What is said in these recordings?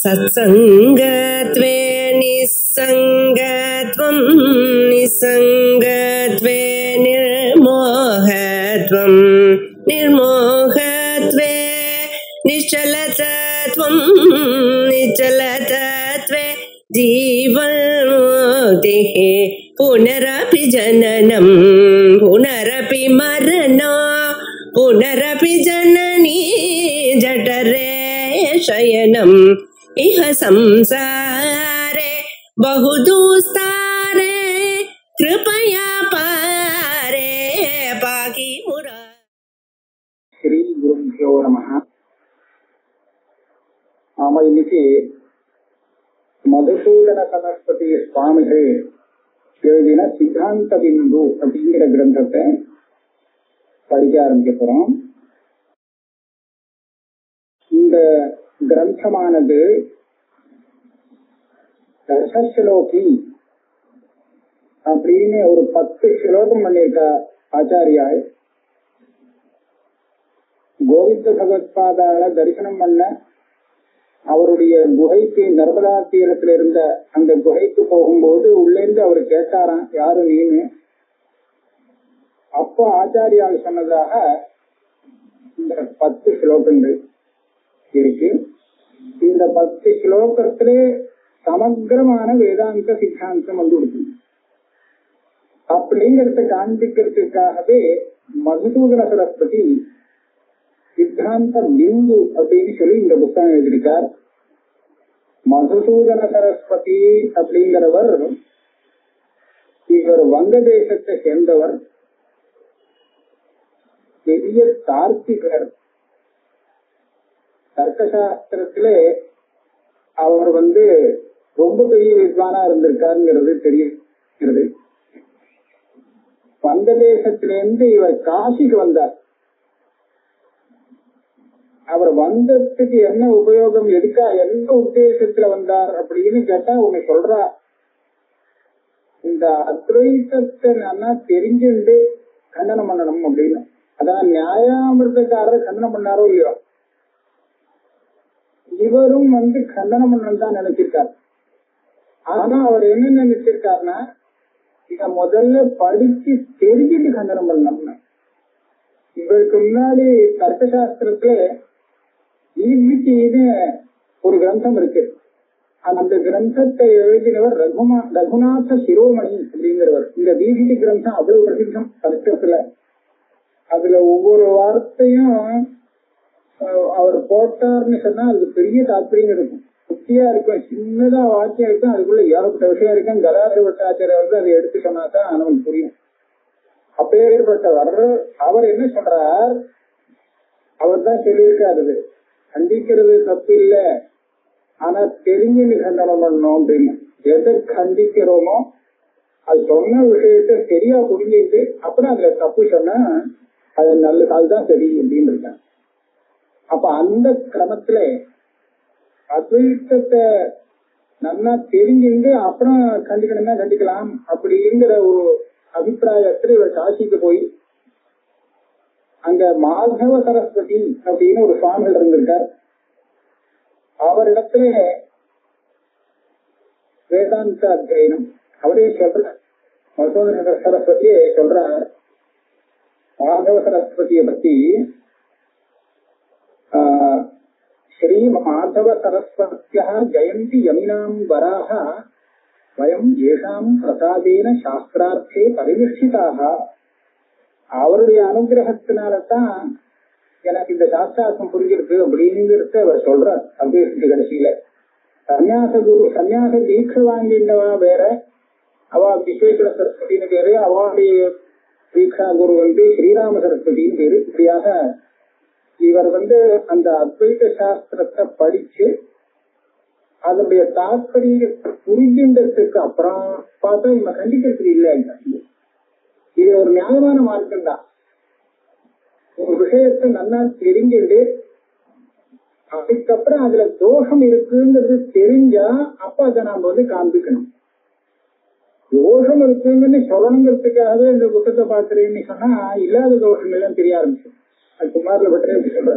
सत्संगत्वे निस्संगत्वं निस्संगत्वे निर्मोहत्वं निर्मोहत्वे निश्चलतत्वं निश्चलतत्वे जीवन्मुक्तिः पुनरपि जननं पुनरपि मरणं पुनरपि जननी जठरे शयनम् इह संसारे बहुदुस्तारे कृपया पारे पाहि मुरा। श्री गुरुभ्यो नमः. நாம இன்னைக்கு மதுசூதன சரஸ்வதி சுவாமிகள் எழுதின சித்தாந்த பிந்து அப்படிங்கிற கிரந்தத்தை படிக்க ஆரம்பிக்க போறோம். இந்த கிரந்தமானது தசஸ்லோகி அப்படின்னு ஒரு 10 ஸ்லோகம் பண்ணியிருக்க ஆச்சாரியால் கோவிந்த பகவத்பாதால தரிசனம் பண்ண அவருடைய குகைக்கு நர்மதா தீரத்துல இருந்த அந்த குகைக்கு போகும்போது உள்ளேந்து அவர் கேட்டாராம், யாரு நீனு? அப்போ ஆச்சாரியால் சொன்னதாக இந்த 10 ஸ்லோகங்கள் இருக்கு. இந்த 10 ஸ்லோகத்திலே சமக்கிரமான வேதாந்த சித்தாந்தம் வந்து இருக்கு. அப்படிங்கறத காண்பிக்கிறதுக்காகவே மதுசூதன சரஸ்வதி சித்தாந்த பிந்து அப்படின்னு சொல்லி இந்த புத்தகம் எழுதியிருக்கார். மதுசூதன சரஸ்வதி அப்படிங்கிறவர் இவர் வங்கதேசத்தை சேர்ந்தவர், பெரிய தார்க்கிகர். தர்க்கசாஸ்திரத்திலே அவர் ரொம்ப பெரிய வித்வானா இருந்திருக்காருங்கிறது தெரிகிறது. வங்கதேசத்திலிருந்து இவர் காசிக்கு வந்தார். அவர் வந்ததுக்கு என்ன உபயோகம், எந்த உத்தேசத்துல வந்தார் அப்படின்னு கேட்டா உன்னை சொல்றா, இந்த அத்வைத்தத்தை நல்லா தெரிஞ்சுண்டு கண்டனம் பண்ணணும் அப்படின்னு. அதான் நியாயாமிர்தக்காரர் கண்டனம் பண்ணாரோ இல்லையோ, இவரும் கண்டனம் பண்ணணும் தான் நினைச்சிருக்காரு. ஆனா அவர் என்ன நினைச்சிருக்காருன்னா, இத முதல்ல படிச்சு தெரிஞ்சுட்டு கண்டனம் பண்ணணும்னு. இவருக்கு முன்னாடி தர்க்கசாஸ்திரத்துல ஒரு கிரந்தம் இருக்கு. அந்த கிரந்தத்தை எழுதினவர் ரகுநாத சிரோமணி அப்படிங்கிறவர். இந்த தீபிதி கிரந்தம் அவ்வளவு பிரசித்தம் தர்க்கத்துல. அதுல ஒவ்வொரு வார்த்தையும் அவர் போட்டார்னு சொன்னா அதுக்கு பெரிய தாற்பயம் இருக்கும், குட்டியா இருக்கும், சின்னதா வாக்கியம் இருக்கும், அதுக்குள்ள ஏகப்பட்ட விஷயம் இருக்கும். கலாதி பட்டாச்சாரியர் அதை எடுத்து சொன்னாதான் அவனுக்கு புரியும். அப்பேற்பட்டவர் அவர் என்ன சொல்றார், அவர் தான் சொல்லியிருக்காரு, கண்டிக்கிறது தப்பு இல்லை, ஆனா தெரிஞ்சு கண்டனம் பண்ணணும் அப்படின்னு. எதை கண்டிக்கிறோமோ அது சொன்ன விஷயத்த சரியா புரிஞ்சுட்டு அப்புறம் அதுல தப்பு சொன்னா அது நல்லது, அதுதான் சரி அப்படின்னு இருக்காங்க. அப்ப அந்த கிரமத்துல அத்வைத்தத்தை நல்லா தெரிஞ்சுட்டு அப்புறம் கண்டிக்கணும்னா கண்டிக்கலாம் அப்படிங்கிற ஒரு அபிப்பிராயத்தில் இவர் காசிக்கு போய் அங்க மாதவ சரஸ்வதி அப்படின்னு ஒரு சுவாமிகள் இருந்திருக்கார். அவரிடத்துல வேதாந்த அத்தியனம் அவரே சொல்ற, மதுசூதன சரஸ்வதியே சொல்றார். மாதவ சரஸ்வதியை பத்தி, ஸ்ரீ மாதவ சரஸ்வத்யா ஜெயந்தி யமினாம் வராக வயம் ஏஷாம் பிரசாதேன சாஸ்திரார்த்தே பரிநிஷ்டிதாக. அவருடைய அனுகிரகத்தினால்தான் எனக்கு இந்த சாஸ்திரார்த்தம் புரிஞ்சிருக்கு அப்படிங்கிறத அவர் சொல்றார். அத்வைத கடைசியில சன்னியாச தீட்சை வாங்கின்றவா வேற, அவ விஸ்வேஸ்வர சரஸ்வதினு பேரு, அவளுடைய தீட்சா குரு ஸ்ரீராம சரஸ்வதினு பேரு. இப்படியாக இவர் அந்த அத்வைத சாஸ்திரத்தை படிச்சு அதனுடைய தாற்பயத்தை புரிஞ்சின்றதுக்கு அப்புறம் பார்த்தா இவன் கண்டிக்கிறது இல்லை. இது ஒரு நியாயமான மார்க்கம் தான். ஒரு விஷயத்தை நல்லா தெரிஞ்சுட்டு அதுக்கப்புறம் அதுல தோஷம் இருக்குங்கிறது தெரிஞ்சா அப்ப அதை நாம காண்பிக்கணும். தோஷம் இருக்குங்கன்னு சொல்லணுங்கிறதுக்காகவே இந்த புத்தகத்தை பாக்குறேன்னு சொன்னா இல்லாத தோஷங்கள் எல்லாம் தெரிய ஆரம்பிச்சு. அது குமாரில் பட்டே சொல்ற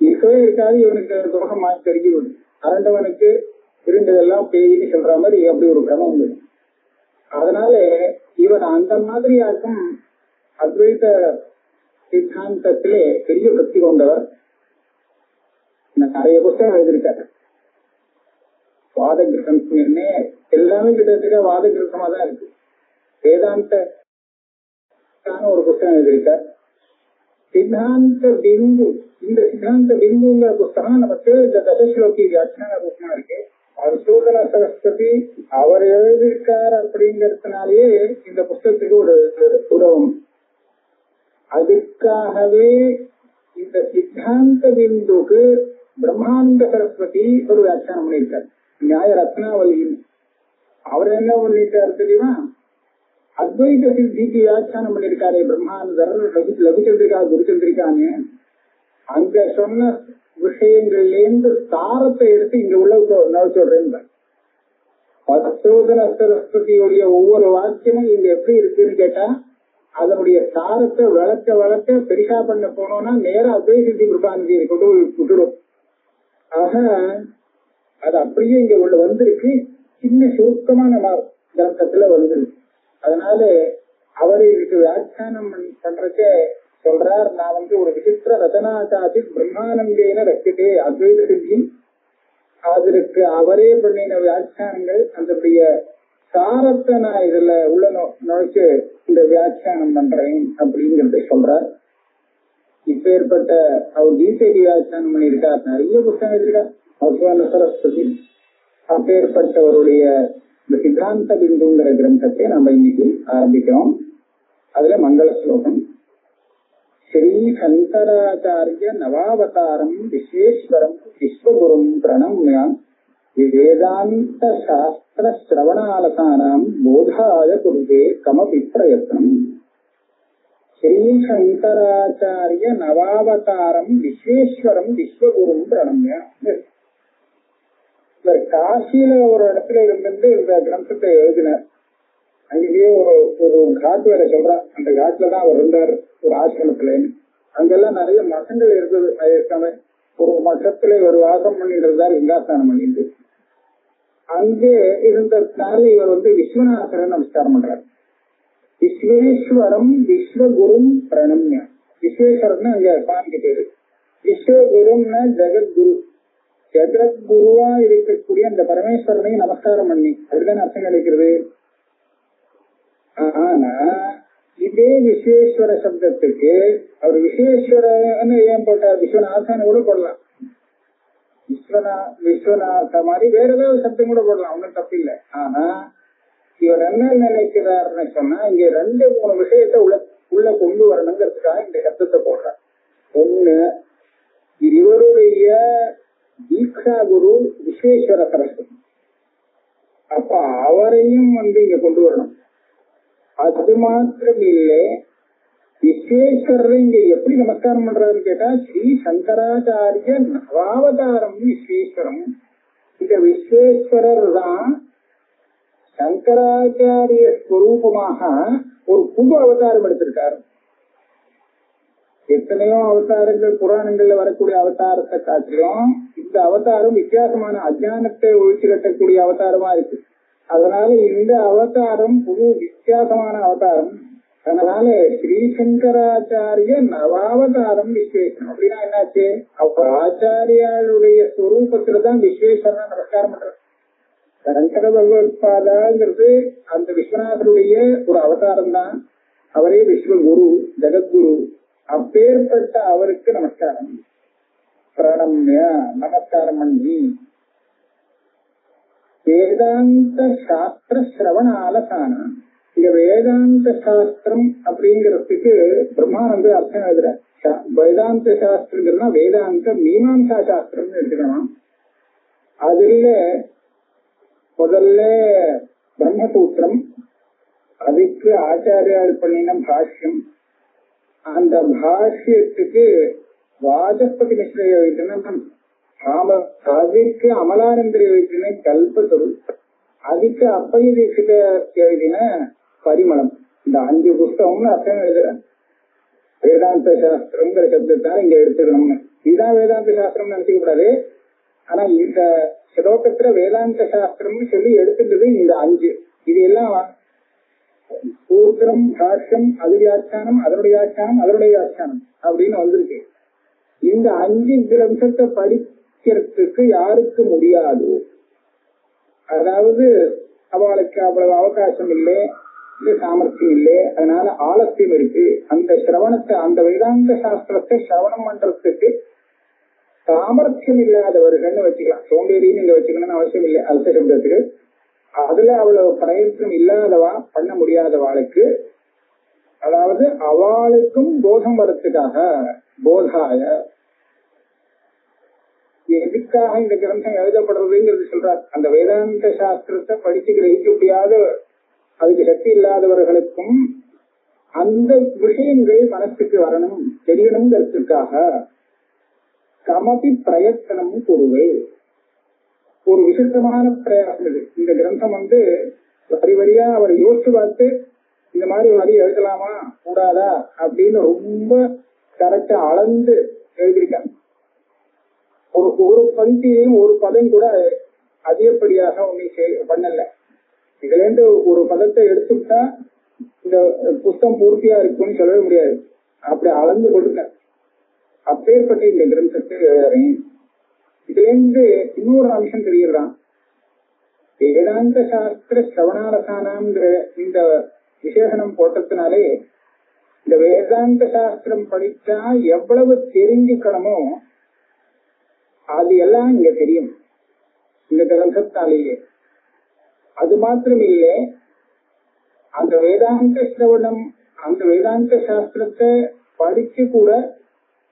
இருக்கவே இருக்காது, இவனுக்கு தோஷம் மாற்றி தெரிஞ்சு அரண்டவனுக்கு இருந்ததெல்லாம் பேயின்னு சொல்ற மாதிரி அப்படி ஒரு கிரமம் உண்டு. அதனால இவர் அந்த மாதிரியாக்கும் அத்வைத சித்தாந்தத்திலே பெரிய பக்தி கொண்டவர். நிறைய புத்தகம் எழுதியிருக்காரு. வாத கிரந்தம் எல்லாமே கிட்டத்தட்ட வாத கிரந்தமா தான் இருக்கு. வேதாந்த ஒரு புத்தகம் எழுதியிருக்கார். சித்தாந்த பிந்து, இந்த சித்தாந்த பிந்துங்கிற புத்தகம் நமக்கு இந்த தசஸ்லோகி வியாக்கியான ரூபமா இருக்கு. மதுசூதன சரஸ்வதி அவர் எழுதியிருக்கார் அப்படிங்கறதுனாலேயே இந்த புத்தகத்துக்கு ஒரு உறவும். அதுக்காகவே இந்த சித்தாந்த பிந்துக்கு பிரம்மானந்த சரஸ்வதி ஒரு வியாக்கியானம் பண்ணியிருக்கார், நியாய ரத்னாவலின்னு. அவர் என்ன பண்ணிட்டாரு தெரியுமா, அத்வைத சித்திக்கு வியாக்கியானம் பண்ணிருக்காரு பிரம்மானந்தர். லகுச்சந்திரிக்கா குருச்சந்திரிக்கான்னு அங்க சொன்ன விஷயங்கள்ல இருந்து சாரத்தை எடுத்து இங்க உள்ள சொல்றேன். மதுசூதன சரஸ்வதியுடைய ஒவ்வொரு வாக்கியமும் இங்க எப்படி இருக்குன்னு கேட்டா அதனுடைய சாரத்தை வளர்க்க வளர்க்க பெரிசா பண்ண போனோம்னா நேரம் அத்வைத சித்தி கிருபாநிதியை கொண்டு விட்டுடும். ஆக அது அப்படியே இங்க உள்ள வந்திருக்கு, சின்ன சுருக்கமான கிரந்தத்துல வந்திருக்கு. அதனால அவரு இதுக்கு வியாக்கியானம் பண்றத சொல்றார், நான் ஒரு விசித்திர ரச்சனாச்சாதி பிரம்மானந்தேன ரசித்தே அத்வைத சித்தி, அதற்கு அவரே பண்ணின வியாக்கியானங்கள் அதனுடைய சாரத்தை நான் இதுல உள்ள நுழைச்சு இந்த வியாக்கியானம் பண்றேன் அப்படிங்கறத சொல்றார். இப்பேற்பட்ட அவர் கீதை வியாக்கியானம் பண்ணியிருக்கார், நிறைய புத்தகம் எழுதியிருக்கார் மதுசூதன சரஸ்வதி. அப்பேற்பட்டவருடைய இந்த சித்தாந்த பிந்துங்கிற கிரந்தத்தை நம்ம இன்னைக்கு ஆரம்பிக்கிறோம். அதுல மங்கள ஸ்லோகம். ஸ்ரீ சங்கராச்சாரிய நவாவதாரம் விஸ்வேஸ்வரம் விஸ்வகுரும் பிரணம்ய வேதாந்த சாஸ்திர ஸ்ரவணாலசானாம் போதாய குருதே கமபி பிரயத்னம். ஸ்ரீ சங்கராச்சாரிய நவாவதாரம் விஸ்வேஸ்வரம் விஸ்வகுரும் பிரணம்ய. காசியில ஒரு இடத்துல இருந்து இந்த கிரந்தத்தை எழுதினார். அங்கேயே ஒரு காட்டு வேலை சொல்றான், அந்த காட்டுலதான் அவர் இருந்தார் ஒரு ஆசிரமத்துல. அங்கெல்லாம் நிறைய மசங்கள் இருக்குது. ஒரு மசத்துல ஒரு வாசம் பண்ணிட்டு இருந்தார், லிங்காஸ்தானம் பண்ணிட்டு. அங்கே இருந்ததுனால இவர் விஸ்வநாதரை நமஸ்காரம் பண்றார். விஸ்வேஸ்வரம் விஸ்வகுரும் பிரணம்ய. விஸ்வேஸ்வரன் அங்க சுவாமிக்கு பேரு, விஸ்வகுரும்னா ஜெகத்குரு. ஜெகத்குருவா இருக்கக்கூடிய அந்த பரமேஸ்வரனையும் நமஸ்காரம் பண்ணி அப்படிதான் அர்த்தம் கிடைக்கிறது. ஆனா இதே விஸ்வேஸ்வர சப்தத்துக்கு அவர் விஸ்வேஸ்வரன்னு ஏன் போட்டார், விஸ்வநாதன் கூட போடலாம். விஸ்வநாத மாதிரி வேற ஏதாவது சப்தம் கூட போடலாம், ஒன்னும் தப்பு இல்லை. ஆனா இவர் என்ன நினைக்கிறாருன்னு சொன்னா இங்க 2-3 விஷயத்த உள்ள கொண்டு வரணுங்கிறதுக்காக இந்த சப்தத்தை போடுறார். ஒண்ணு, இவருடைய தீக்ஷா குரு விஸ்வேஸ்வர சரஸ்வதி, அப்ப அவரையும் இங்க கொண்டு வரணும். அது மாத்திரம் இல்லை, விஸ்வேஸ்வரரை இங்க எப்படி நமஸ்காரம் பண்றாருன்னு கேட்டா ஸ்ரீ சங்கராச்சாரிய நவாவதாரம் விஸ்வேஸ்வரம். இந்த விஸ்வேஸ்வரர் தான் சங்கராச்சாரிய ஸ்வரூபமாக ஒரு புது அவதாரம் எடுத்திருக்காரு. எத்தனையோ அவதாரங்கள் புராணங்கள்ல வரக்கூடிய அவதாரத்தை காட்டிலும் இந்த அவதாரம் வித்தியாசமான அஜானத்தை ஒழிச்சு கட்டக்கூடிய அவதாரமா இருக்கு. அதனால இந்த அவதாரம் புது வித்தியாசமான அவதாரம். அதனால ஸ்ரீ சங்கராச்சாரிய நவாவதாரம் விஸ்வேஸ்வரன். அப்படின்னா என்னாச்சு, அப்ப ஆச்சாரியாளுடைய ஸ்வரூபத்துலதான் விஸ்வேஸ்வரன் நமஸ்காரம் பண்ற. சங்கர பகவத்பாதாங்கிறது அந்த விஸ்வநாதருடைய ஒரு அவதாரம் தான். அவரே விஸ்வகுரு, ஜெகத்குரு. அப்பேற்பட்ட அவருக்கு நமஸ்காரம். பிரணம்ய நமஸ்காரம் பண்ணி வேதாந்த சாஸ்திர ஸ்ரவண ஆலசானா. இங்க வேதாந்த சாஸ்திரம் அப்படிங்கிறதுக்கு பிரம்மானந்த அர்த்தம் எழுதுற. வேதாந்த சாஸ்திரங்கிறதுனா வேதாந்த மீமாம்சா சாஸ்திரம்னு எடுத்துக்கணும். அதுல முதல்ல பிரம்மசூத்திரம், அதுக்கு ஆச்சாரியால் பண்ணின பாஷ்யம். அந்த பாஷ்யத்துக்கு வாசஸ்பதி மிஸ்ர எழுதின அதுக்கு அமலானந்தர் எழுதின கல்பத்தொரு, அதுக்கு அப்பைய தீட்சித எழுதின பரிமளம். இந்த 5 புஸ்தகம்னு அர்த்தம் எழுதுற. வேதாந்த சாஸ்திரங்கிற சப்தத்தால இங்க எடுத்துக்கணும்னு. இதுதான் வேதாந்த சாஸ்திரம் நினைச்சுக்க கூடாது. ஆனா இந்த ஸ்லோகத்துல வேதாந்த சாஸ்திரம்னு சொல்லி எடுத்துட்டது இந்த 5. இது எல்லாம் சூத்திரம், பாஷ்யம், அது வியாக்கியானம், அதனுடைய வியாக்கியானம், அதனுடைய வியாக்கியானம் அப்படின்னு வந்திருக்கு. இந்த 5 கிரந்தத்தை படிக்கிறதுக்கு யாருக்கு முடியாது, அதாவது அவளுக்கு அவ்வளவு அவகாசம் இல்லை, சாமர்த்தியம் இல்லை, அதனால ஆலசியம் இருக்கு, அந்த சிரவணத்தை, அந்த வேதாந்த சாஸ்திரத்தை சிரவணம் பண்றதுக்கு சாமர்த்தியம் இல்லாதவர்கள்னு வச்சுக்கலாம். சோம்பேறின்னு இங்க வச்சுக்கணும்னு அவசியம் இல்லை. அல்ச சப்தத்துக்கு அதுல அவ்வளவு பிரயத்னம் இல்லாதவா, பண்ண முடியாதவாளுக்கு, அதாவது அவளுக்கும் போதம் வரத்துக்காக, போதாய எதுக்காக இந்த கிரந்தம் எழுதப்படுறதுங்கிறது சொல்றார். அந்த வேதாந்த சாஸ்திரத்தை படிச்சு கிரகிக்க முடியாத, அதுக்கு சக்தி இல்லாதவர்களுக்கும் அந்த விஷயங்கள் மனசுக்கு வரணும், தெரியணுங்கிறதுக்காக கமபி பிரயத்தனம் கூறுவே. ஒரு விசிஷ்டமான பிரயாசம் இது. இந்த கிரந்தம் வரி வரியா அவர் யோசிச்சு பார்த்து இந்த மாதிரி வரி எழுதலாமா கூடாதா அப்படின்னு ரொம்ப கரெக்டா அளந்து எழுதியிருக்காங்க. ஒரு பந்தியையும் ஒரு பதம் கூட அதிகப்படியாக ஒன்னும் பண்ணல. இதுல இருந்து ஒரு பதத்தை எடுத்துட்டா இந்த புத்தகம் பூர்த்தியா இருக்குன்னு சொல்லவே முடியாது. அப்படி அளந்து கொடுக்க அப்பேற்பட்ட இந்த கிரந்தத்தை எழுதுறேன். இதுல இருந்து இன்னொரு அம்சம் தெரியலாம். வேதாந்த சாஸ்திர சிரவணாரசானாங்கிற இந்த விசேஷனம் போட்டதுனாலே இந்த வேதாந்த சாஸ்திரம் படிச்சா எவ்வளவு தெரிஞ்சுக்கணுமோ அது எல்லாம் இங்க தெரியும் இந்த கிரந்தத்தாலேயே. அது மாத்திரம் இல்லை, அந்த வேதாந்த சிரவணம், அந்த வேதாந்த சாஸ்திரத்தை படிச்சு கூட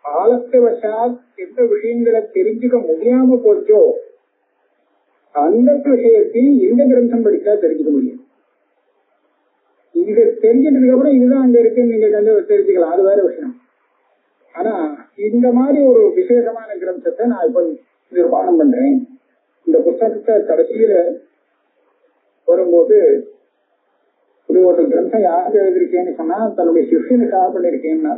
ஆலசியவசால் எந்த விஷயங்களை தெரிஞ்சுக்க முடியாம போச்சோ அந்த விஷயத்தையும் இந்த கிரந்தம் படிச்சா தெரிஞ்சுக்க முடியும். இது தெரிஞ்சதுக்கு அப்புறம் இதுதான் அங்க இருக்குன்னு நீங்க தெரிஞ்சுக்கலாம், அது வேற விஷயம். ஆனா இந்த மாதிரி ஒரு விசேஷமான கிரந்தத்தை நான் இப்ப நிர்மாணம் பண்றேன். இந்த புத்தகத்தை கடைசியில வரும்போது இப்படி ஒரு கிரந்தம் யாருக்கு எழுதிருக்கேன்னு சொன்னா தன்னுடைய சிஷ்யனுக்காக பண்ணிருக்கேன்னா,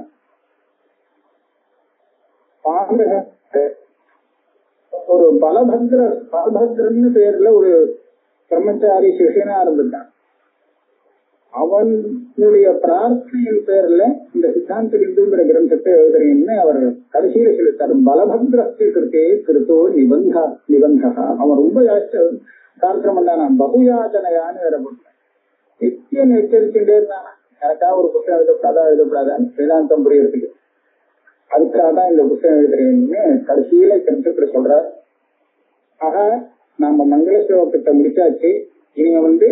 ஒரு பலபத்ரன்னு பேர்ல ஒரு பிரம்மச்சாரி சிஷியனா இருந்துட்டான். அவனுடைய பிரார்த்தனையின் பேர்ல இந்த சித்தாந்த பிந்துங்கிற கிரந்தத்தை எழுதுறேன்னு அவர் கடைசியில சொல்லிட்டார். பலபத்ரஸ்து கிருத்தே கிருத்தோ நிபந்தா. அவன் ரொம்ப சாஸ்திரம் பண்ணானா, பகுயாச்சனையான்னு வேற போட்டான். நித்தியம் எச்சரிச்சுட்டே இருந்தானா, எனக்கா ஒரு புத்தகம் எழுதப்படாதான் வேதாந்தம் புரியறதுக்கு. அதுக்காக தான் இந்த புத்தகம் எழுதுறேன்னு கடைசியில கிரந்தத்துல சொல்றார். ஆக நாம மங்கள ஸ்லோகத்தை முடிச்சாச்சு. இவங்க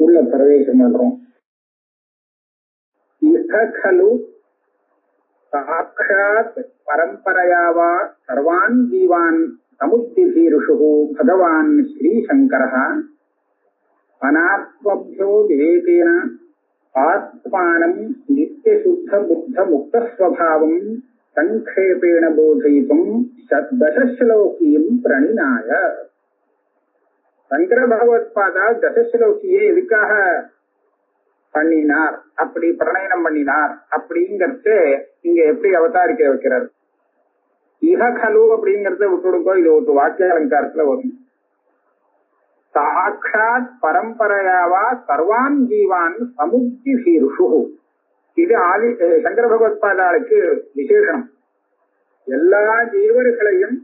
உள்ள பிரவேசம் பண்றோம். சாட்சாத் பரம்பரையாவா சர்வான் ஜீவான் சமுத்திசீருஷு பகவான் ஸ்ரீசங்கரः அநாத்மப்யோ விவேகேன ஆத்மானம் நித்திய சுத்த புத்த முக்த ஸ்வபாவம் சங்கேபேண போதயித்தும் தசஸ்லோகியம் பிரணிநாய. சங்கர பகவத்பாதா தசஸ்லோகியை எதுக்காக பண்ணினார், அப்படி பிரணயனம் பண்ணினார் அப்படிங்கறது இங்க எப்படி அவதாரிக்க வைக்கிறார். இஹகலு அப்படிங்கறத விட்டுடுக்கோ, இது ஒரு வாக்கிய அலங்காரத்துல வரும். சாட்சாத் பரம்பரையாவா சர்வான் ஜீவான் சமுத்தி சீருஷு. இது சங்கர பகவத்பாதாளுக்கு விசேஷம். எல்லா ஜீவர்களையும்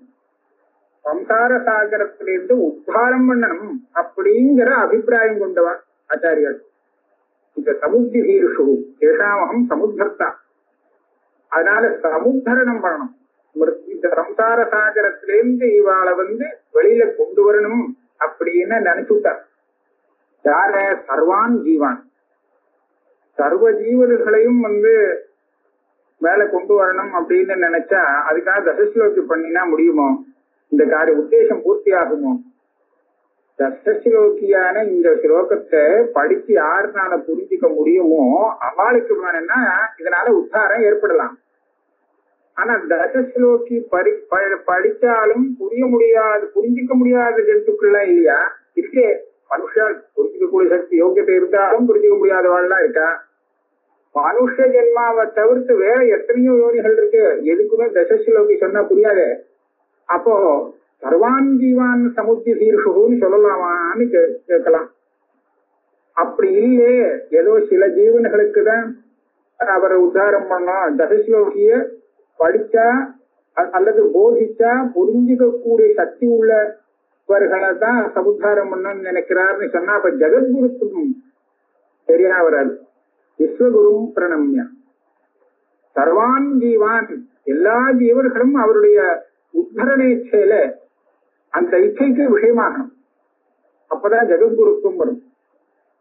சம்சார சாகரத்திலிருந்து உத்தாரம் பண்ணணும் அப்படிங்கிற அபிப்பிராயம் கொண்டவன் ஆச்சாரியர். இந்த சமுத்தி சீருஷு ஏஷாமகம் சமுத்தர்த்தா. அதனால சமுத்தரணம் பண்ணணும். இந்த சம்சார சாகரத்திலிருந்து இவாளை வெளியில கொண்டு வரணும் அப்படின்னு நினைச்சுட்டார். யார? சர்வான் ஜீவான், சர்வ ஜீவர்களையும் மேல கொண்டு வரணும் அப்படின்னு நினைச்சா அதுக்காக தசஸ்லோகி பண்ணினா முடியுமோ? இந்த காரிய உத்தேசம் பூர்த்தி ஆகுமோ? தசஸ்லோகியான இந்த ஸ்லோகத்தை படிச்சு யாருனால புரிஞ்சுக்க முடியுமோ அவளுக்கு வேணும்னா இதனால உத்தாரம் ஏற்படலாம். ஆனா தசஸ்லோகி படிச்சாலும் புரிஞ்சிக்க முடியாத ஜந்துக்கள்லாம் இல்லையா இருக்கே. மனுஷன் புரிஞ்சிக்கக்கூடிய சக்தி யோகியத்தை இருந்தாலும் புரிஞ்சிக்க முடியாதவாள்லாம் இருக்கா. மனுஷ ஜென்மாவை தவிர்த்து வேற எத்தனையோ யோனிகள் இருக்கு, எதுக்குமே தசஸ்லோகி சொன்னா புரியாது. அப்போ சர்வான் ஜீவான் சமுத்தி சீர்ஷுன்னு சொல்லலாமான்னு கேட்கலாம். அப்படி இல்லையே, ஏதோ சில ஜீவன்களுக்கு தான் அவரை உத்தாரம் பண்ணோம், தசஸ்லோகிய படிச்சா அல்லது போதிச்சா புரிஞ்சுக்கக்கூடிய சக்தி உள்ளவர்களை தான் சமுத்தாரம் பண்ணணும்னு நினைக்கிறாருன்னு சொன்னா அப்ப ஜெகத்குருத்துவம் சரியா வராது. விஸ்வகுரும் பிரணம்யா சர்வான் ஜீவான், எல்லா ஜீவர்களும் அவருடைய உத்தரண இச்சையில அந்த இச்சைக்கு விஷயமாகணும், அப்பதான் ஜெகத்குருத்துவம் வரும்.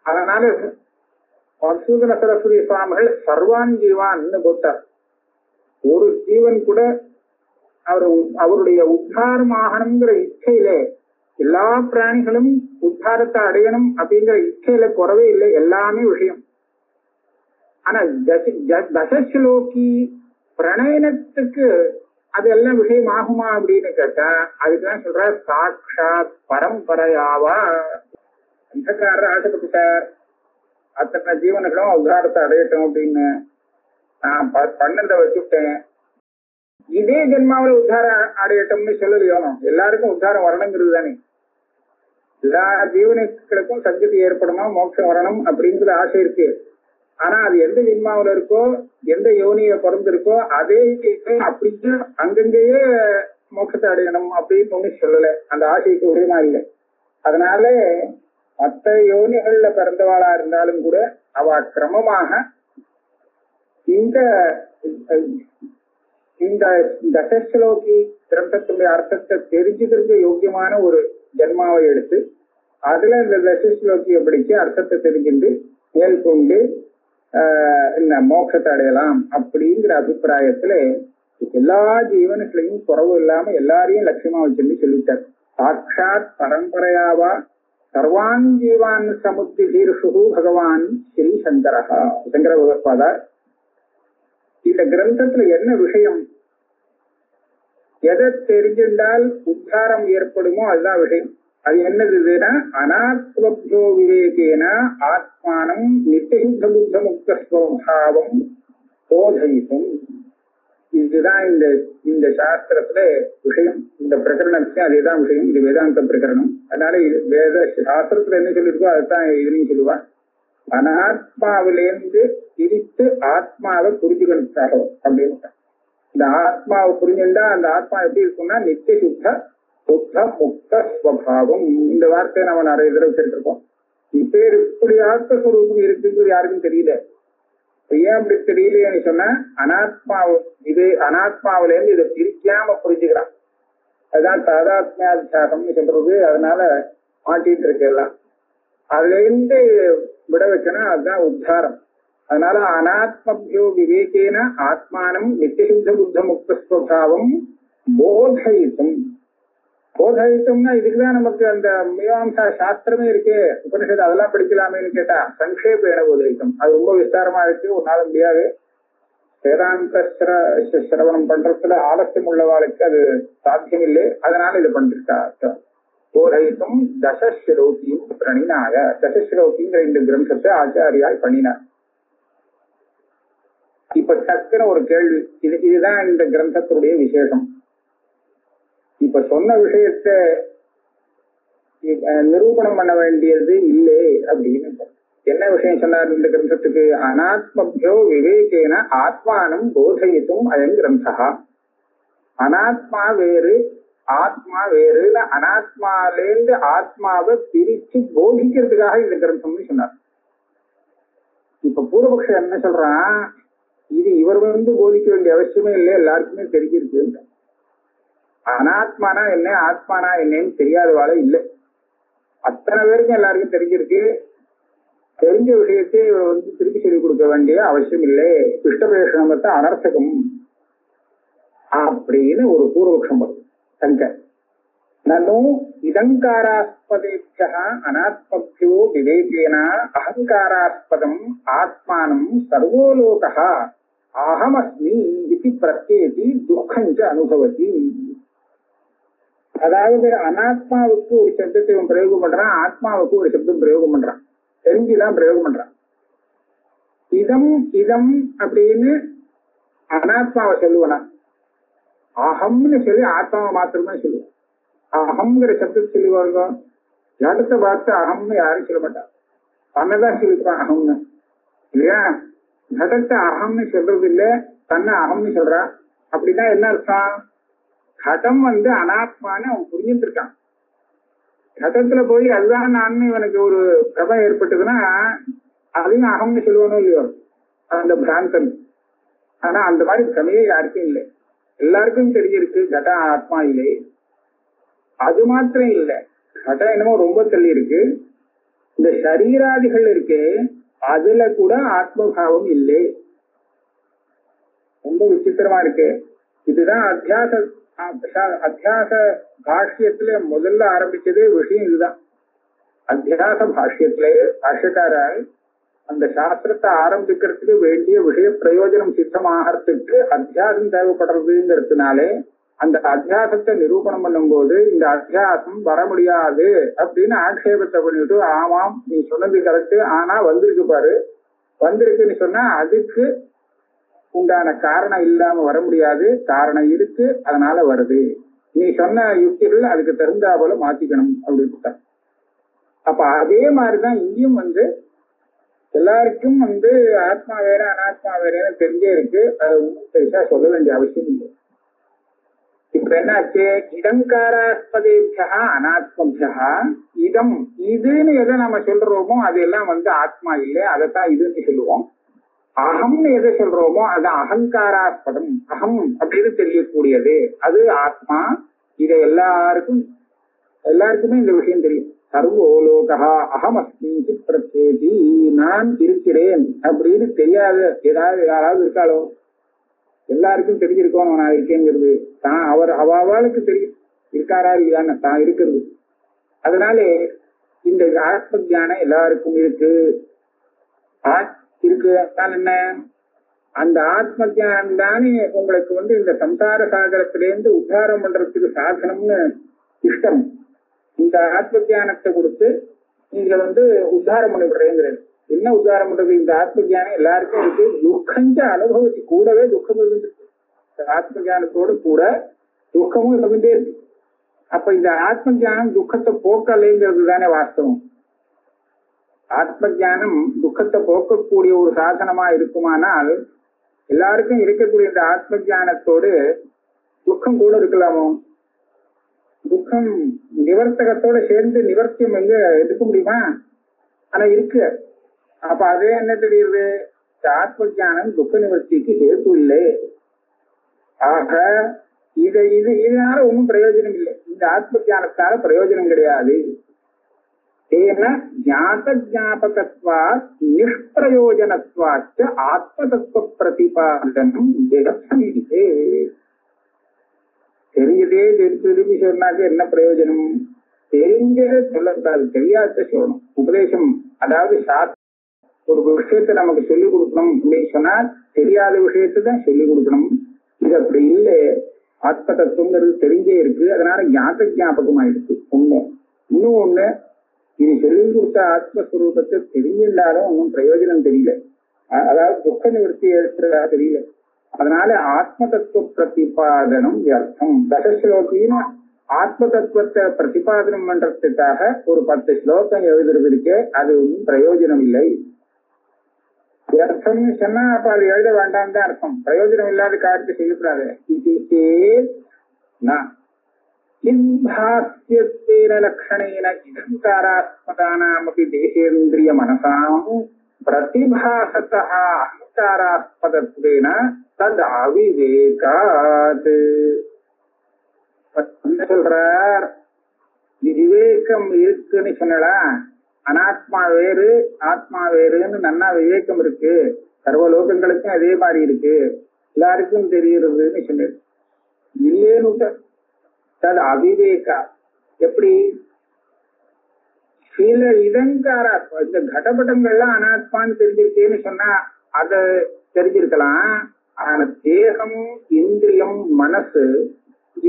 அதனால மசூதன சரஸ்வதி சுவாமிகள் சர்வான் ஜீவான்னு போட்டார். ஒரு ஜீவன் கூட அவருடைய உத்தாரமாகணுங்கிற இச்சையில, எல்லா பிராணிகளும் உத்தாரத்தை அடையணும் அப்படிங்கிற இச்சையில குறவே இல்லை, எல்லாமே விஷயம். ஆனா தசஸ்லோகி பிரணயனத்துக்கு அது எல்லாம் விஷயம் ஆகுமா அப்படின்னு கேட்டா அதுக்குதான் சொல்ற சாட்சாத் பரம்பரையாவா. அந்தக்காரர் ஆசைப்பட்டுட்டார் அத்தனை ஜீவனுகளும் உத்தாரத்தை அடையட்டும் அப்படின்னு நான் பண்ணதை வச்சுட்டேன், இதே ஜென்மாவில உத்தாரம் அடையட்டும்னு சொல்லலையோ. எல்லாருக்கும் உத்தாரம் வரணுங்கிறது தானே, எல்லா ஜீவனுக்களுக்கும் சத்கதி ஏற்படணும், மோட்சம் வரணும் அப்படிங்கிற ஆசை இருக்கு. ஆனா அது எந்த ஜென்மாவில இருக்கோ, எந்த யோனிய பிறந்திருக்கோ அதே அப்படியே அங்கங்கேயே மோட்சத்தை அடையணும் அப்படின்னு ஒண்ணு சொல்லல, அந்த ஆசைக்கு உரியமா இல்லை. அதனால மற்ற யோனிகள்ல பிறந்தவாளா இருந்தாலும் கூட அவ கிரமமாக இந்த இந்த தசஸ்லோகி கிரந்தத்துடைய அர்த்தத்தை தெரிஞ்சுக்கிறதுக்கு யோக்கியமான ஒரு ஜென்மாவை எடுத்து அதுல இந்த தசஸ்லோகியை படிச்சு அர்த்தத்தை தெரிஞ்சுட்டு மேற்கொண்டு இந்த மோட்சத்தை அடையலாம் அப்படிங்கிற அபிப்பிராயத்துல எல்லா ஜீவன்களையும் குறவு இல்லாம எல்லாரையும் லட்சியமா வச்சுன்னு சொல்லிட்டார். சாட்சாத் பரம்பரையாவா சர்வான் ஜீவான் சமுத்தி தீர்ஷு பகவான் ஸ்ரீ சங்கரஹா, சங்கர பகவத்பாதார். இந்த கிரந்தத்துல என்ன விஷயம், எதை தெரிஞ்சிருந்தால் உத்தாரம் ஏற்படுமோ அதுதான் விஷயம். அது என்னதுன்னா அநாத்மப்தோ விவேகேன ஆத்மானம் நித்தியுத்த புத்த முக்த ஸ்வபாவம் போதயிக்கும். இதுதான் இந்த சாஸ்திரத்துல விஷயம். இந்த பிரகரணத்துக்கு அதேதான் விஷயம். இது வேதாந்த பிரகரணம். அதனால இது வேத சாஸ்திரத்துல என்ன சொல்லியிருக்கோ அதுதான் இதுன்னு சொல்லுவா. அனாத்மாவிலேருந்து பிரித்து ஆத்மாவை புரிஞ்சுக்கணும் அப்படின்னு. இந்த ஆத்மாவை புரிஞ்சுட்டா அந்த ஆத்மா எப்படி இருக்கும்னா நித்திய சுத்த புத்த முக்த ஸ்வபாவம். இந்த வார்த்தையை நம்ம நிறைய தடவை கேட்டிருக்கோம். இப்ப இப்படி ஆத்மஸ்வரூபம் இருக்குங்கிறது யாருக்கும் தெரியல. ஏன் அப்படி தெரியலையேன்னு சொன்னா அனாத்மாவில இருந்து இதை பிரிக்காம புரிஞ்சுக்கிறான். அதுதான் சாதாத்மியாதிசாரம்னு சொல்றது. அதனால மாட்டிட்டு இருக்கு எல்லாம். அதுல இருந்து விட வைக்கணும், அதுதான் உத்தாரம். அதனால அனாத்மபியோ விவேகேன ஆத்மானம் நித்தியசுத்த புத்த முக்த ஸ்வபாவம் போதயித்தும். போதயித்தும்னா இதுக்குதான் நமக்கு அந்த மீமாம்சா சாஸ்திரமே இருக்கே, உபனிஷத்து, அதெல்லாம் படிக்கலாமேன்னு கேட்டா சங்கேபேன போதயித்தும். அது ரொம்ப விஸ்தாரமா இருக்கு, ஒன்னால முடியாது. வேதாந்த சிரவணம் பண்றதுல ஆலசியம் உள்ளவாளுக்கு அது சாத்தியம் இல்லை. அதனால இது பண்ணிருக்கா. போதயித்தும் தசஸ்லோகியும் பிரணினாய. தசஸ்லோகிங்கிற இந்த கிரந்தத்தை ஆச்சாரியால் பண்ணினார். இப்ப டக்குன்னு ஒரு கேள்வி, இதுதான் இந்த கிரந்தத்துடைய விசேஷம். இப்ப சொன்ன விஷயத்த நிரூபணம் பண்ண வேண்டியது இல்லை அப்படின்னு. என்ன விஷயம் சொன்னார் இந்த கிரந்தத்துக்கு? அனாத்மபியோ விவேகேன ஆத்மானம் போதயித்தும் அயம் கிரந்தா. அனாத்மா வேறு ஆத்மா வேறு, அனாத்மாலேருந்து ஆத்மாவை பிரிச்சு போதிக்கிறதுக்காக இந்த கிரந்தம்னு சொன்னார். இப்ப பூர்வபக்ஷம் என்ன சொல்றான், இது இவர் போதிக்க வேண்டிய அவசியமே இல்லை, எல்லாருக்குமே தெரிஞ்சிருக்கு. அனாத்மானா என்ன ஆத்மானா என்னன்னு தெரியாதவாள இல்லை, அத்தனை பேருக்கும் எல்லாருக்கும் தெரிஞ்சிருக்கு. தெரிஞ்ச விஷயத்தை இவர் திருப்பி சொல்லிக் கொடுக்க வேண்டிய அவசியம் இல்லை. இஷ்டபேஷணத்தை அனர்த்தகம் அப்படின்னு ஒரு பூர்வபக்ஷம் வருது. சங்கர் நனு இதங்காராஸ்பதேபிய அனாத்மபியோ விவேகேன அகங்காராஸ்பதம் ஆத்மானம் சர்வோலோகா அகமஸ்மி இது பிரத்யேதி துக்கஞ்ச அனுபவதி. அதாவது அனாத்மாவுக்கு ஒரு சப்தத்தை இவன் பிரயோகம் பண்றான், ஆத்மாவுக்கு ஒரு சப்தம் பிரயோகம் பண்றான், தெரிஞ்சுதான் பிரயோகம் பண்றான். இதம் இதம் அப்படின்னு அனாத்மாவை சொல்லுவனா, அகம்னு சொல்லி ஆத்மாவை மாத்திரமே சொல்லுவான். அகம்ங்கிற சப்தத்தை சொல்லுவாங்க. இடத்தை பார்த்து அகம்னு யாரும் சொல்ல மாட்டாங்க, தன்னைதான் சொல்லிப்பான் அகம்னு இல்லையா. கடத்தை அகம்னு சொல்றது இல்ல, தன்னை அகம்னு சொல்றான். அப்படின்னா என்ன அர்த்தம்? கடம் அனாத்மான்னு அவன் புரிஞ்சுட்டு இருக்கான். கடத்துல போய் அதுதான் நான் இவனுக்கு ஒரு பிரபம் ஏற்பட்டதுன்னா அதையும் அகம்னு சொல்லுவானோ இல்லையோ அந்த பிராந்தன். ஆனா அந்த மாதிரி பிரமையே யாருக்கும் இல்லை. எல்லாருக்கும் தெரிஞ்சிருக்கு கடம் ஆத்மா இல்லை. அது மாத்திரம் இல்லை, கடம் என்னமோ ரொம்ப தள்ளி இருக்கு. இந்த சரீராதிகள் இருக்கு, அதுல கூட ஆத்மபாவம் இல்லை. ரொம்ப விசித்திரமா இருக்கு. இதுதான் அத்தியாச பாஷ்யத்துல முதல்ல ஆரம்பிச்சதே விஷயம் இதுதான். அத்தியாச பாஷ்யத்துல பாஷ்யக்காரர் அந்த சாஸ்திரத்தை ஆரம்பிக்கிறதுக்கு வேண்டிய விஷய பிரயோஜனம் சித்தமாகறதுக்கு அத்தியாசம் தேவைப்படுறதுங்கிறதுனாலே அந்த அத்தியாசத்தை நிரூபணம் பண்ணும் போது இந்த அத்தியாசம் வர முடியாது அப்படின்னு ஆட்சேபத்தை பண்ணிட்டு, ஆமாம் நீ சொன்னது கரெக்ட், ஆனா வந்திருக்கு பாரு, வந்திருக்குன்னு சொன்னா அதுக்கு உண்டான காரணம் இல்லாம வர முடியாது, காரணம் இருக்கு அதனால வருது, நீ சொன்ன யுக்திகள் அதுக்கு தகுந்தா போல மாத்திக்கணும் அப்படின்னு. அப்ப அதே மாதிரிதான் இங்கேயும் எல்லாருக்கும் ஆத்மா வேற அனாத்மா வேறன்னு தெரிஞ்சே இருக்கு. அது பெருசா சொல்ல வேண்டிய அவசியம் இல்லை. இப்ப என்னாச்சு, இடங்காராஸ்பதேபியா அனாத்மபியா இதம் இதுன்னு எதை நம்ம சொல்றோமோ அது எல்லாம் ஆத்மா இல்லை, அதைத்தான் இதுன்னு சொல்லுவோம். அகம்னு எதை சொல்றோமோ அது அகங்காராஸ்பதம், அகம் அப்படின்னு தெரியக்கூடியது, அது ஆத்மா. இதை எல்லாருக்குமே இந்த விஷயம் தெரியும். சர்வோலோகா அகமஸ்மி பிரத்யேகி, நான் இருக்கிறேன் அப்படின்னு தெரியாத யாராவது இருக்காளோ? எல்லாருக்கும் தெரிஞ்சிருக்கோம் நான் இருக்கேங்கிறது. தான் அவளுக்கு தெரியும் இருக்காரா இல்லையான்னு, தான் இருக்கிறது. அதனால இந்த ஆத்ம ஞானம் எல்லாருக்கும் இருக்கு. என்ன அந்த ஆத்ம ஞானம் தானே உங்களுக்கு இந்த சம்சார சாகரத்திலேருந்து உத்தாரம் பண்றதுக்கு சாதனம்னு இஷ்டம். இந்த ஆத்ம ஞானத்தை கொடுத்து நீங்க உத்தாரம் பண்ணி விடுறேங்கிறது. என்ன உத்தாரம் பண்றது? இந்த ஆத்ம ஞானம் எல்லாருக்கும் இருக்கு. துக்கஞ்ச அனுபவத்தி கூடவே துக்கம் இருந்துருக்கு. ஆத்ம ஞானத்தோடு கூட துக்கமும் இருந்துட்டே இருக்கு. அப்ப இந்த ஆத்ம ஞானம் துக்கத்தை போக்கலைங்கிறது தானே வாஸ்தவம். ஆத்ம ஞானம் துக்கத்தை போக்கக்கூடிய ஒரு சாதனமா இருக்குமானால் எல்லாருக்கும் இருக்கக்கூடிய இந்த ஆத்ம ஞானத்தோடு துக்கம் கூட இருக்கலாமோ? துக்கம் நிவர்த்தகத்தோட சேர்ந்து நிவர்த்தியம் எங்க எடுக்க முடியுமா? ஆனா இருக்கு. அப்ப அதே என்ன தெரியுது, ஆத்ம ஞானம் துக்க நிவர்த்திக்கு ஹேது இல்லை. ஆக இதனால ஒன்றும் பிரயோஜனம் இல்லை. இந்த ஆத்ம ஞானத்தால பிரயோஜனம் கிடையாது. ஏன்னா ஞாத ஞாபகத்வா நிஷ்பிரயோஜனத்வாச்ச ஆத்மதத்துவ பிரதிபாதனம் தெரிஞ்சதே திருப்பி சொன்னாக்க என்ன பிரயோஜனம்? தெரிஞ்சதே சொல்லக்கூடாது, தெரியாத சொல்லணும். உபதேசம் அதாவது ஒரு விஷயத்தை நமக்கு சொல்லிக் கொடுக்கணும் அப்படின்னு சொன்னா தெரியாத விஷயத்தை தான் சொல்லிக் கொடுக்கணும். இது அப்படி இல்லை. ஆத்ம தத்துவங்கிறது தெரிஞ்சே இருக்கு, அதனால ஞாபக ஞாபகம் ஆயிடுச்சு. ஒண்ணு இன்னும் ஒண்ணு, இது சொல்லிக் கொடுத்த ஆத்மஸ்வரூபத்தை தெரிஞ்சிருந்தாலும் ஒன்னும் பிரயோஜனம் தெரியல. அதாவது துக்க நிவர்த்தி ஏற்படுறதா தெரியல. அதனால ஆத்ம தத்துவ பிரதிபாதனம் அர்த்தம். தசஸ்லோகின்னு ஆத்ம தத்துவத்தை பிரதிபாதனம் பண்றதுக்காக ஒரு 10 ஸ்லோகம் எழுதுறது இருக்கு, அது ஒன்றும் பிரயோஜனம் இல்லை. அர்த்தம் சொன்னா அப்ப அது எழுத வேண்டாம் தான் அர்த்தம். பிரயோஜனம் இல்லாத காரியத்தை செய்யக்கூடாது. லட்சணேன இதங்காராஸ்பதானாமபி தேசேந்திரிய மனசாம் பிரதிபாசதா அகங்காராஸ்பதத்வேன தத் அவிவேகாத். என்ன சொல்றார்? விவேகம் இருக்குன்னு சொன்னலாம். அனாத்மா வேறு ஆத்மா வேறுன்னு நன்னா விவேகம் இருக்கு. சர்வலோகங்களுக்கும் அதே மாதிரி இருக்கு, எல்லாருக்கும் தெரியுறதுன்னு சொன்னது இல்லேன்னு. தது அவிவேகா எப்படி? சில இதங்காரா இந்த கடபடங்கள்லாம் அனாத்மான்னு தெரிஞ்சிருக்கேன்னு சொன்னா அதை தெரிஞ்சிருக்கலாம். ஆனா தேகம், இந்திரியம், மனசு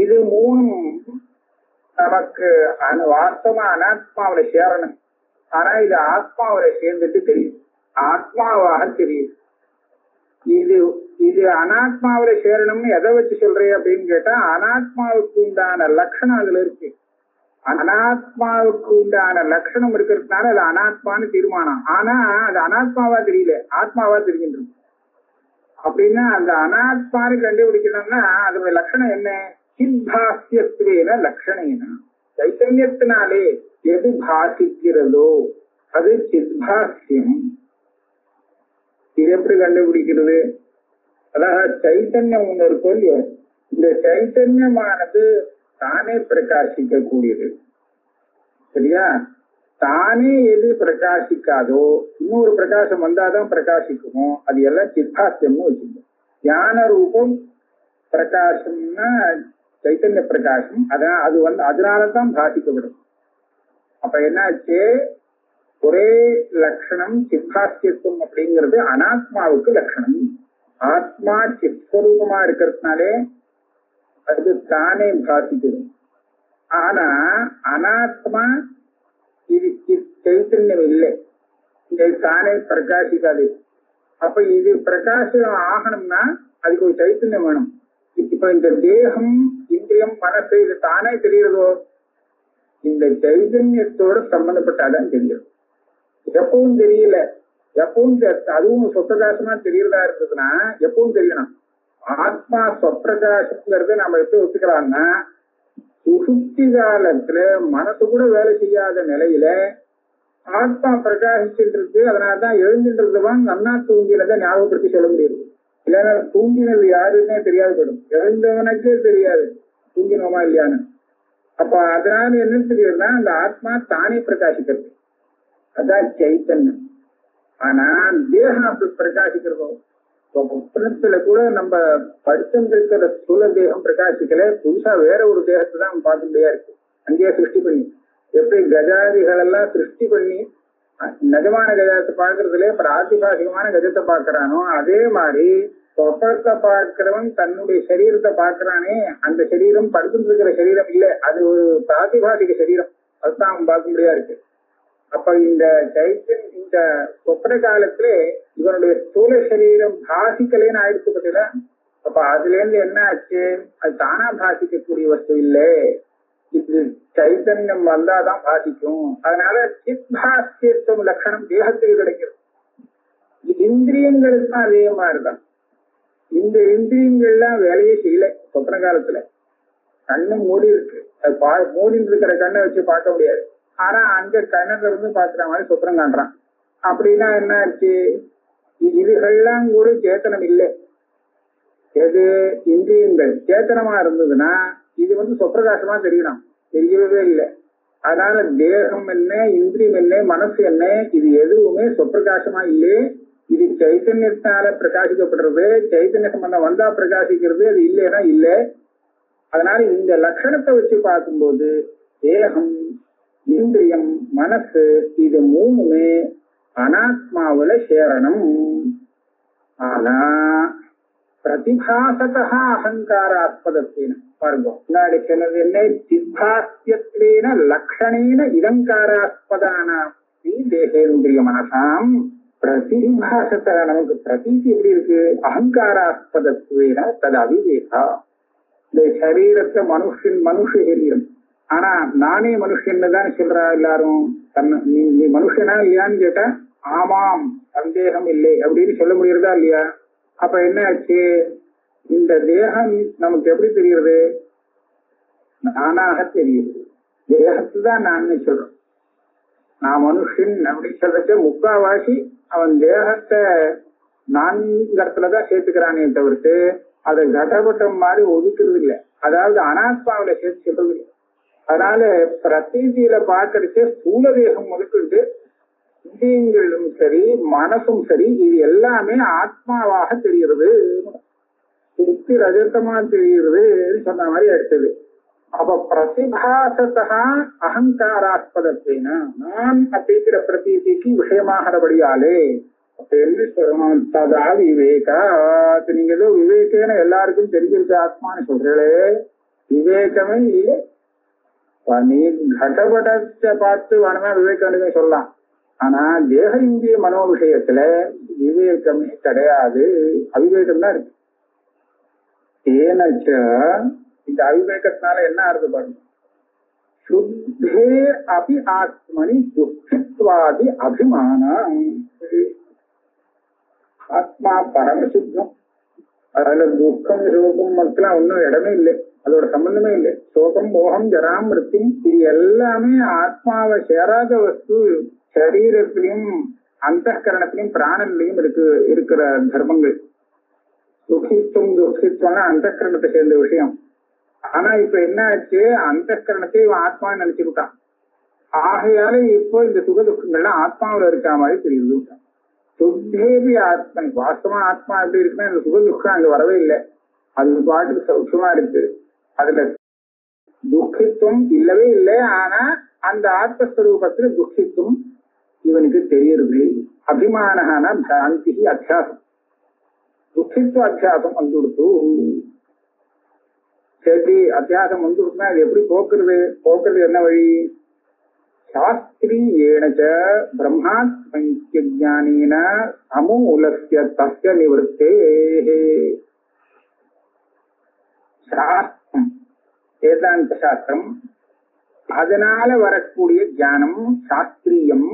இது மூணும் நமக்கு வாஸ்தவமா அனாத்மாவில சேரணும். ஆனா இது ஆத்மாவில சேர்ந்துட்டு தெரியும், ஆத்மாவாக தெரியுது. இது அனாத்மாவில சேரணும்னு எதை வச்சு சொல்றேன் அப்படின்னு கேட்டா, அனாத்மாவுக்கு உண்டான லட்சணம் அதுல இருக்கு. அனாத்மாவுக்கு உண்டான லட்சணம் இருக்கிறதுனால அது அனாத்மான்னு தீர்மானம். ஆனா அது அனாத்மாவா தெரியல, ஆத்மாவா தெரிகின்றது. அப்படின்னா அந்த அனாத்மான்னு கண்டுபிடிக்கணும்னா அதோட லட்சணம் என்ன? சித்பாஸ்யத்துவேன லட்சணேன, சைத்தன்யத்தினாலே எது பாசிக்கிறதோ அது சித்பாஸ்யம். இது எப்படி கண்டுபிடிக்கிறது? அதாவது சைத்தன்யம் ஒண்ணு இருக்கும் இல்லையோ, இந்த சைத்தன்யமானது தானே பிரகாசிக்க கூடியது. சரியா? தானே எது பிரகாசிக்காதோ, இன்னொரு பிரகாசம் வந்தாதான் பிரகாசிக்குமோ, அது எல்லாம் சித்தாசியம்னு வச்சுக்கணும். ஞான ரூபம் பிரகாசம்னா சைத்தன்ய பிரகாசம், அதான் அது அதனாலதான் பாசிக்கப்படும். அப்ப என்னாச்சு? ஒரே லட்சணம் சித்தாசியத்துவம் அப்படிங்கிறது அனாத்மாவுக்கு லட்சணம். ஆத்மா சித்ஸ்வரூபமா இருக்கிறதுனாலே அது தானே பாசிக்குது. ஆனா அனாத்மா இது சைத்தன்யம் இல்லை, இது தானே பிரகாசிக்காது. அப்ப இது பிரகாசம் ஆகணும்னா அதுக்கு ஒரு சைத்தன்யம் வேணும். இப்ப இந்த தேகம், இந்திரியம், மனசு இது தானே தெரியுறதோ, இந்த சைதன்யத்தோட சம்பந்தப்பட்டாதான் தெரியும். எப்பவும் தெரியல, எப்பவும் அதுவும் சொப்பிரகாசமா தெரியறதா இருந்ததுன்னா எப்பவும் தெரியணும். ஆத்மா சொப்பிரகாசங்கிறது நம்ம எப்படி ஒத்துக்கலாம்னா, சுசுப்தி காலத்துல மனசு கூட வேலை செய்யாத நிலையில ஆத்மா பிரகாசிச்சுட்டு இருக்கு, அதனாலதான் எழுந்துன்றதுவான் நன்னா தூங்கினதை ஞாபகப்படுத்தி சொல்ல முடியாது. இல்லைன்னா தூங்கினது யாருன்னே தெரியாது போயிடும், எழுந்தவனுக்கே தெரியாது தூங்கினோமா இல்லையான்னு. அப்ப அதனால என்ன தெரியுதுன்னா அந்த ஆத்மா தானே பிரகாசிக்கிறது, அதான் சைத்தன்யம். ஆனா தேகம் அப்படி பிரகாசிக்கிறதோ, புத்தகத்துல கூட நம்ம படிச்சிருக்கிற ஸ்தூல தேகம் பிரகாசிக்கல, புதுசா வேற ஒரு தேகத்தை தான் பார்க்க முடியா இருக்கு. அங்கேயே சிருஷ்டி பண்ணி, எப்படி கஜாதிகள் எல்லாம் சிருஷ்டி பண்ணி நிஜமான கஜத்தை பார்க்கறதுல பிராதிபாசிகமான கஜத்தை பார்க்கறானோ, அதே மாதிரி சொப்பத்தை பார்க்கிறவன் தன்னுடைய சரீரத்தை பார்க்கறானே, அந்த சரீரம் படுத்துட்டு இருக்கிற சரீரம் இல்லை, அது ஒரு பிராதிபாசிக சரீரம், அதுதான் அவன் பார்க்க முடியா இருக்கு. அப்ப இந்த சைத்தன் இந்த சொப்பன காலத்துல இவனுடைய ஸ்தூல சரீரம் பாசிக்கலேன்னு ஆயிடுச்சு பத்தில. அப்ப அதுல இருந்து என்ன ஆச்சு? அது தானா பாசிக்கக்கூடிய வஸ்து இல்லை, இது சைத்தன்யம் வந்தாதான் பாசிக்கும். அதனால சித்பாஸ்யத்துவம் லட்சணம் தேகத்துக்கு கிடைக்கிறது. இந்திரியங்களுக்கு தான் அதே மாதிரிதான். இந்த இந்திரியங்கள்லாம் வேலையே செய்யல சொப்பன காலத்துல. கண்ணு மூடி இருக்கு, அது மூடிட்டு இருக்கிற கண்ணை வச்சு பார்க்க முடியாது. ஆனா அங்க கண்ணத்துல இருந்து பாக்குற மாதிரி சொப்பனம் காண்றான். அப்படின்னா என்ன ஆச்சு? இதுகள்லாம் கூட சேத்தனம் இல்லை. எது? இந்திரியங்கள் சேத்தனமா இருந்ததுன்னா இது சொப்பிரகாசமா தெரியணும், தெரியவே இல்லை. அதனால தேகம் என்ன, இந்திரியம் என்ன, மனசு என்ன, இது எதுவுமே சொப்பிரகாசமா இல்லை. இது சைத்தன்யத்தால பிரகாசிக்கப்படுறது, சைத்தன்ய சம்பந்தம் வந்தா பிரகாசிக்கிறது, அது இல்லைன்னா இல்லை. அதனால இந்த லட்சணத்தை வச்சு பார்க்கும்போது தேகம், இந்திரியம், மனசு இது மூணுமே அனாத்மாவில சேரணும். ஆனா பிரதிபாசதா அகங்காராஸ்பதத்தின பாருங்க, முன்னாடி சொன்னது என்ன? சித்தாஸ்யத்வேன லக்ஷணேன இதங்காராஸ்பதான தேகேந்திரிய மனசாம் பிரதிபாசத. நமக்கு பிரதீதி எப்படி இருக்கு? அகங்காராஸ்பதத்வேன தது அவிவேகா. இந்த சரீரத்தை மனுஷ சரீரம், ஆனா நானே மனுஷன்னு தான் சொல்றா எல்லாரும். நீ மனுஷனா இல்லையான்னு கேட்டா ஆமாம், சந்தேகம் இல்லை அப்படின்னு சொல்ல முடியறதா இல்லையா? அப்ப என்ன ஆச்சு? இந்த தேகம் நமக்கு எப்படி தெரியுது? நானாக தெரியுது. தேகத்துதான் நான் சொல்றேன். நான் மனுஷன் அப்படின்னு சொல்றச்ச முக்காவாசி அவன் தேகத்தை நான்கறதுலதான் சேர்த்துக்கிறானே தவிர்த்து அதை கடபட்டம் மாதிரி ஒதுக்குறது இல்லை, அதாவது அனாத்மாவில சேர்த்து சொல்றது இல்லை. அதனால பிரதீதியில பார்க்கறதுக்கு ஸ்தூல தேகம் முதற்கொண்டு இந்திரியங்களும் சரி மனசும் சரி இது எல்லாமே ஆத்மாவாக தெரிகிறது, சுத்தி ரஜத்தமா தெரிகிறது சொன்ன மாதிரி எடுத்தது. அப்ப பிரதிபாசத்தா அகங்காராஸ்பதத்தினா நான் அப்படிங்கிற பிரதீதிக்கு விஷயமாகிறபடியாலே என்று சொல்லணும். ததா விவேகா. நீங்க ஏதோ விவேகேன எல்லாருக்கும் தெரிஞ்சிருக்கு ஆத்மான்னு சொல்றே, விவேகமே இல்லை. நீ கடபடத்தை பார்த்து வேணுமா விவேகம் சொல்லலாம், ஆனா தேக இந்திய மனோ விஷயத்துல விவேகமே கிடையாது, அவிவேகம் தான் இருக்கு. ஏனச்ச இந்த அவிவேகத்தினால என்ன ஆகுது பாருங்க, शुद्धे अपि आत्मनि दुःखित्वादि अभिमानम् ஆத்மா பரமசுத்தம். அதுல துக்கம் சோகம் மக்கள் ஒன்னும் இடமே இல்லை, அதோட சம்பந்தமே இல்லை. சோகம் மோகம் ஜராம் மிருத்தியும் இது எல்லாமே ஆத்மாவை சேராத வஸ்து. சரீரத்திலையும் அந்த கரணத்திலையும் பிராணன்லையும் இருக்கிற தர்மங்கள். துக்கித்துவம்னா அந்த கரணத்தை சேர்ந்த விஷயம். ஆனா இப்ப என்ன ஆச்சு, அந்த கரணத்தை ஆத்மான்னு நினைச்சுக்கிட்டான். ஆகையால இப்போ இந்த சுக துக்கங்கள்லாம் ஆத்மாவில இருக்க மாதிரி தெரியுது. சுத்தேவி ஆத்மா, வாஸ்தவமா ஆத்மா எப்படி இருக்குன்னா இந்த சுக துக்கம் அங்க வரவே இல்லை, அது பாட்டுக்கு சௌக்கியமா இருக்கு. அதுல துக்கித்துவம் இல்லவே இல்லை. ஆனா அந்த ஆத்மஸ்வரூபத்துல துக்கித்துவம் இவனுக்கு தெரியுது. அபிமானகான பிராந்தி அத்தியாசம், துக்கித்துவ அத்தியாசம் வந்துடுத்து. சரி, அத்தியாசம் வந்துடுச்சுன்னா இது எப்படி போக்குறது என்ன வழி? சாஸ்திரியேண பிரம்மாத்மஞானேன அமூலஸ்ய தஸ்ய நிவர்த்தேஹ. சாஸ்திரம், வேதாந்த சாஸ்திரம், அதனால வரக்கூடிய ஞானம் சாஸ்திரியம்.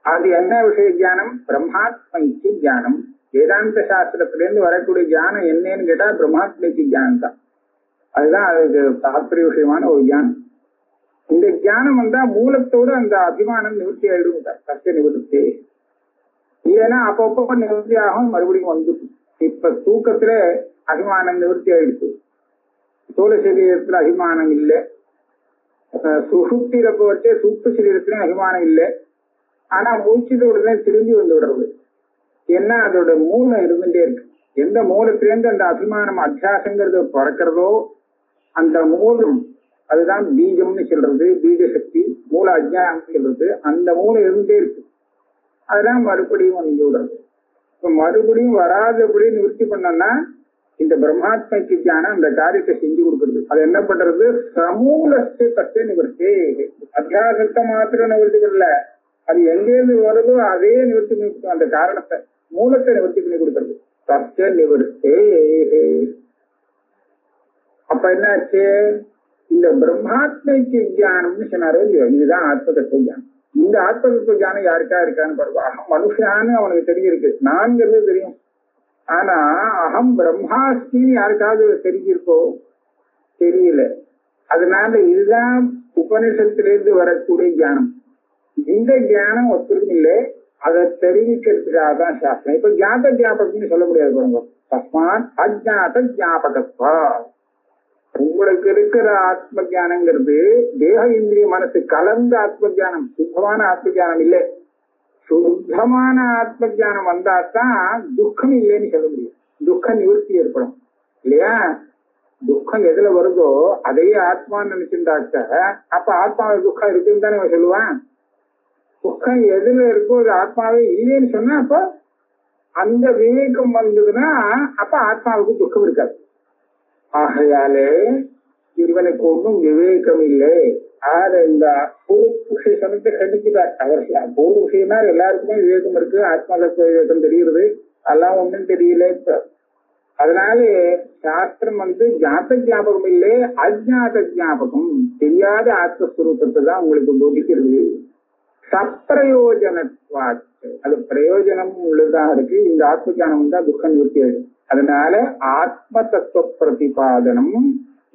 அது என்ன விஷய ஞானம்? பிரம்மாத்மைக்கு ஞானம். வேதாந்த சாஸ்திரத்திலிருந்து வரக்கூடிய ஞானம் என்னன்னு கேட்டா பிரம்மாத்மைக்கு ஞானம் தான். அதுதான் அதுக்கு தாத்பரிய விஷயமான ஒரு ஞானம். இந்த ஞானம் வந்தா மூலத்தோடு அந்த அபிமானம் நிவர்த்தி ஆயிடும். கஷ்ட நிவர்த்தி இல்லைன்னா அப்பப்போ நிவர்த்தி ஆகும், மறுபடியும் வந்துடும். இப்ப தூக்கத்துல அபிமானம் நிவர்த்தி ஆயிடுச்சு, சோழ சரீரத்துல அபிமானம் இல்லை. சுசுப்தியில போச்சு சூப்பு சரீரத்திலும் அபிமானம் இல்லை. ஆனா மூச்சுட்டு உடனே திரும்பி வந்து விடுறது. ஏன்னா அதோட மூலம் இருந்துட்டே இருக்கு. எந்த மூலத்திலேருந்து அந்த அபிமானம் அத்தியாசங்கிறது பிறக்கிறதோ அந்த மூலம், அதுதான் பீஜம்னு சொல்றது, பீஜ சக்தி, மூல அஜ்ஞானம் சொல்றது. அந்த மூலம் இருந்துட்டே இருக்கு, அதெல்லாம் மறுபடியும் வந்து விடுறது. இப்ப மறுபடியும் வராதபடி நிவர்த்தி பண்ணோம்னா இந்த பிரம்மாத்மைக்கு ஞானம் அந்த காரியத்தை செஞ்சு கொடுக்குறது. அது என்ன பண்றது? சமூலத்தை பற்றி நிவர்த்தி. அத்தியாசத்தை மாத்திரம் நிவர்த்தி பண்ணல, அது எங்கேருந்து வருதோ அதே நிவர்த்தி பண்ணி, அந்த காரணத்தை மூலத்தை நிவர்த்தி பண்ணி கொடுக்கறது. சத்திய நிவர்த்தி. அப்ப என்னாச்சு, இந்த பிரம்மாத்மைக்கு ஞானம்னு சொன்னாரோ இல்லையோ, இதுதான் ஆத்ம தத்துவ ஞானம். இந்த ஆத்ம தத்துவ ஞானம் யாருக்கா இருக்கான்னு பாருங்க. அகம் மனுஷான்னு அவனுக்கு தெரிஞ்சிருக்கு, நான்கிறது தெரியும். ஆனா அகம் பிரம்மாஸ்மின்னு யாருக்காவது தெரிஞ்சிருக்கோ? தெரியல. அதனால இதுதான் உபனிஷத்திலிருந்து வரக்கூடிய ஞானம். இந்த ஞானம் ஒத்துருக்கும் இல்லை, அதை தெரிவிக்கிறதுக்காக தான் சாஸ்திரம். இப்ப ஜாத ஜாபகம்னு சொல்ல முடியாது பாருங்க. தஸ்மாத் அஜாத ஜாபகத்வா. உங்களுக்கு இருக்கிற ஆத்ம ஜானங்கிறது தேக இந்திரிய மனசு கலந்த ஆத்ம ஜானம், சுத்தமான ஆத்ம ஜானம் இல்லை. சுத்தமான ஆத்ம ஜானம் வந்தாதான் துக்கம் இல்லைன்னு சொல்ல முடியும், துக்க நிவர்த்தி ஏற்படும் இல்லையா? துக்கம் எதுல வருதோ அதையே ஆத்மான்னு நினைச்சுட்டாக்க அப்ப ஆத்மாவில் துக்கம் இருக்குன்னு தானே சொல்லுவான். துக்கம் எதுல இருக்கோ அது ஆத்மாவே இல்லைன்னு சொன்னா அப்ப அந்த விவேகம் வந்ததுன்னா அப்ப ஆத்மாவுக்கு துக்கம் இருக்காது. ஆகையாலே இவனுக்கு ஒன்றும் விவேகம் இல்லை. ஆறு இந்த பூர்வ விஷயத்தை கண்டிச்சுட்டார் அவர். பூர்வ விஷயம்னா எல்லாருக்குமே விவேகம் இருக்கு, ஆத்மாவுக்கு விவேகம் தெரியுது, அதெல்லாம் ஒன்றும் தெரியல. அதனால சாஸ்திரம் ஜாத ஜாபகம் இல்லை, அஜாத ஜாபகம், தெரியாத ஆத்மஸ்வரூபத்தை தான் உங்களுக்கு போதிக்கிறது. சப்பிரயோஜனத்வாச்சு, அது பிரயோஜனம் உள்ளதாக இருக்கு. இந்த ஆத்ம ஞானம் தான் துக்க நிவர்த்தி ஆயிடும். அதனால ஆத்ம தத்துவ பிரதிபாதனம்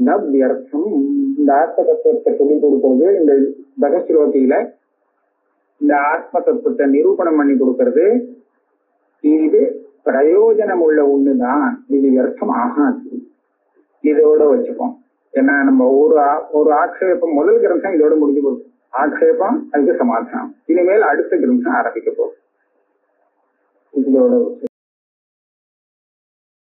ந வியர்த்தம். இந்த ஆத்ம தத்துவத்தை சொல்லிக் கொடுக்கிறது இந்த பகஸ்லோகியில, இந்த ஆத்ம தத்துவத்தை நிரூபணம் பண்ணி கொடுக்கிறது. இது பிரயோஜனம் உள்ள ஒண்ணுதான், இது வியர்த்தம் ஆகாது. இதோட வச்சுப்போம். ஏன்னா நம்ம ஒரு ஆக்ஷேபம் முதல் கிரந்தம் இதோட முடிஞ்சு போகுது. ஆக்ஷேபம் அதுக்கு சமாதானம். இனிமேல் அடுத்த கிரந்தம் ஆரம்பிக்க போகும். இதோட